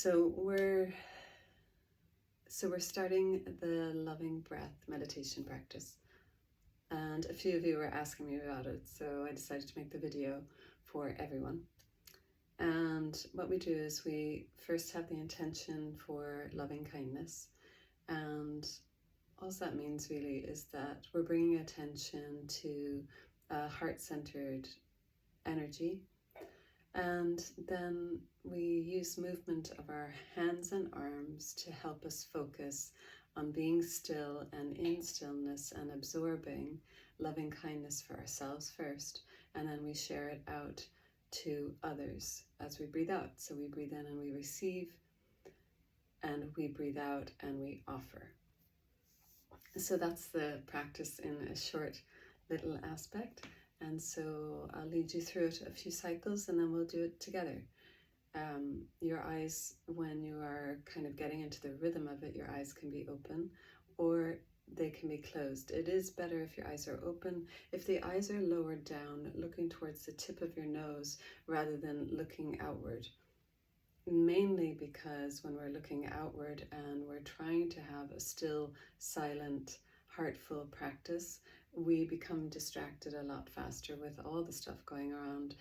So we're starting the loving breath meditation practice, and a few of you were asking me about it, so I decided to make the video for everyone. And what we do is we first have the intention for loving kindness, and all that means really is that we're bringing attention to a heart-centered energy. And then we use movement of our hands and arms to help us focus on being still and in stillness and absorbing loving kindness for ourselves first, and then we share it out to others as we breathe out. So we breathe in and we receive, and we breathe out and we offer. So that's the practice in a short little aspect. And so I'll lead you through it a few cycles and then we'll do it together. Your eyes, when you are kind of getting into the rhythm of it, your eyes can be open or they can be closed. It is better if your eyes are open. If the eyes are lowered down, looking towards the tip of your nose rather than looking outward. Mainly because when we're looking outward and we're trying to have a still, silent, heartful practice, we become distracted a lot faster with all the stuff going around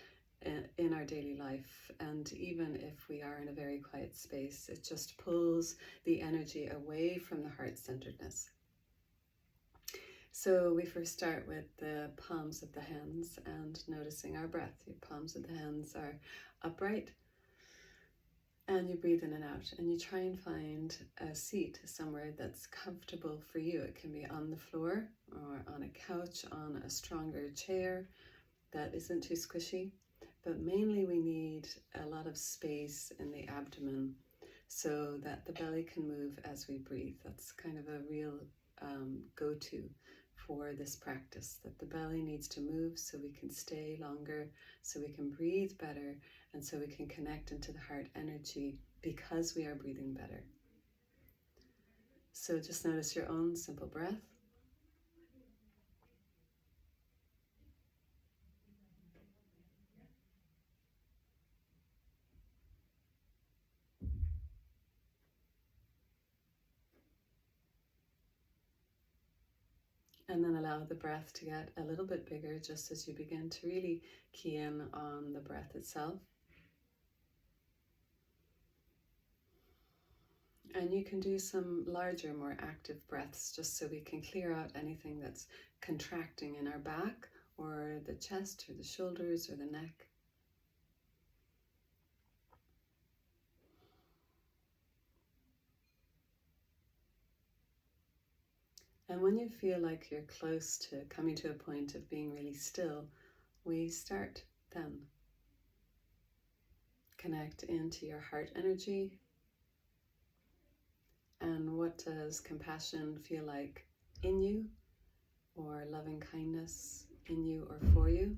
in our daily life. And even if we are in a very quiet space, it just pulls the energy away from the heart-centeredness. So we first start with the palms of the hands and noticing our breath. Your palms of the hands are upright. And you breathe in and out, and you try and find a seat somewhere that's comfortable for you. It can be on the floor or on a couch, on a stronger chair that isn't too squishy. But mainly we need a lot of space in the abdomen so that the belly can move as we breathe. That's kind of a real go-to for this practice, that the belly needs to move so we can stay longer, so we can breathe better, and so we can connect into the heart energy because we are breathing better. So just notice your own simple breath. And then allow the breath to get a little bit bigger just as you begin to really key in on the breath itself. And you can do some larger, more active breaths just so we can clear out anything that's contracting in our back or the chest or the shoulders or the neck. And when you feel like you're close to coming to a point of being really still, we start then. Connect into your heart energy. And what does compassion feel like in you, or loving kindness in you or for you?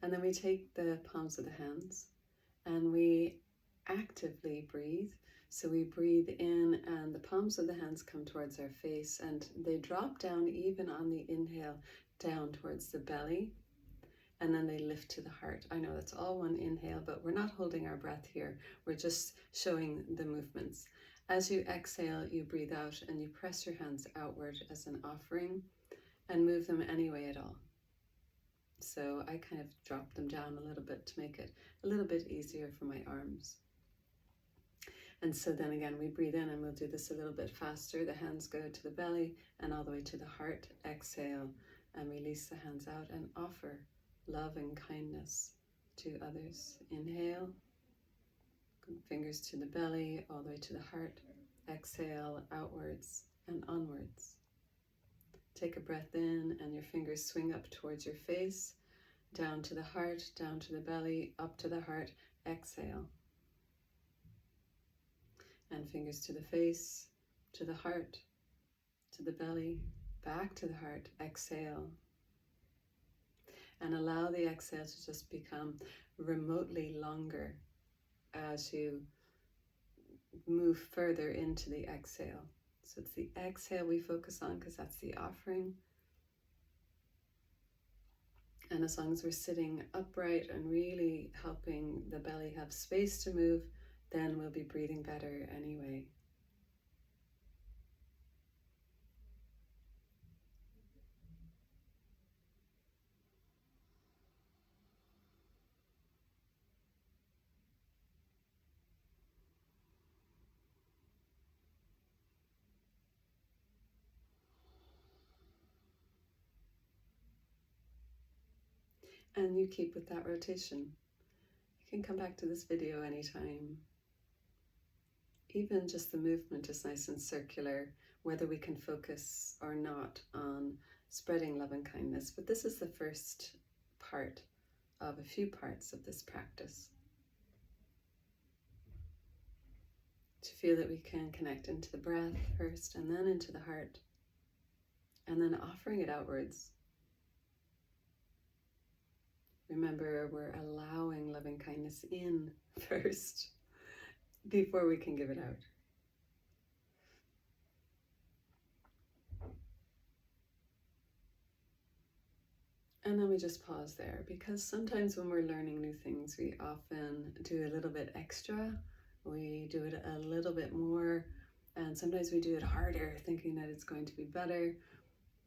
And then we take the palms of the hands and we actively breathe. So we breathe in and the palms of the hands come towards our face and they drop down even on the inhale down towards the belly, and then they lift to the heart. I know that's all one inhale, but we're not holding our breath here. We're just showing the movements. As you exhale, you breathe out and you press your hands outward as an offering and move them any way at all. So I kind of drop them down a little bit to make it a little bit easier for my arms. And so then again, we breathe in and we'll do this a little bit faster. The hands go to the belly and all the way to the heart. Exhale and release the hands out and offer love and kindness to others. Inhale, fingers to the belly, all the way to the heart. Exhale, outwards and onwards. Take a breath in and your fingers swing up towards your face, down to the heart, down to the belly, up to the heart. Exhale. And fingers to the face, to the heart, to the belly, back to the heart. Exhale. And allow the exhale to just become remotely longer as you move further into the exhale. So it's the exhale we focus on because that's the offering. And as long as we're sitting upright and really helping the belly have space to move, then we'll be breathing better anyway. And you keep with that rotation. You can come back to this video anytime. Even just the movement is nice and circular, whether we can focus or not on spreading love and kindness. But this is the first part of a few parts of this practice. To feel that we can connect into the breath first and then into the heart, and then offering it outwards. Remember, we're allowing loving kindness in first before we can give it out. And then we just pause there, because sometimes when we're learning new things, we often do a little bit extra. We do it a little bit more, and sometimes we do it harder, thinking that it's going to be better.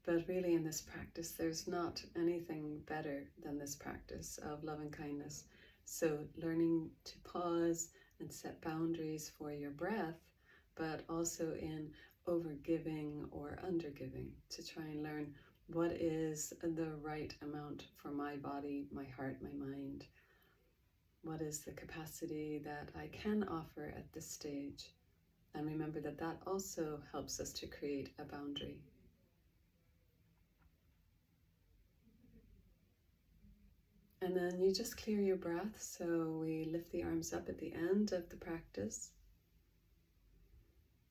But really in this practice, there's not anything better than this practice of love and kindness. So learning to pause and set boundaries for your breath, but also in overgiving or undergiving, to try and learn what is the right amount for my body, my heart, my mind. What is the capacity that I can offer at this stage? And remember that that also helps us to create a boundary. And then you just clear your breath. So we lift the arms up at the end of the practice.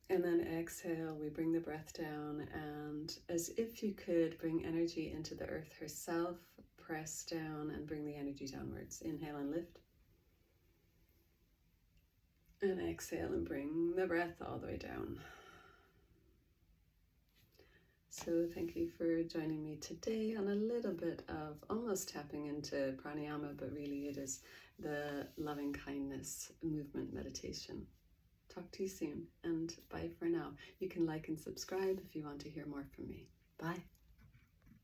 And then exhale, we bring the breath down, and as if you could bring energy into the earth herself, press down and bring the energy downwards. Inhale and lift. And exhale and bring the breath all the way down. So thank you for joining me today on a little bit of almost tapping into pranayama, but really it is the loving kindness movement meditation. Talk to you soon, and bye for now. You can like and subscribe if you want to hear more from me. Bye.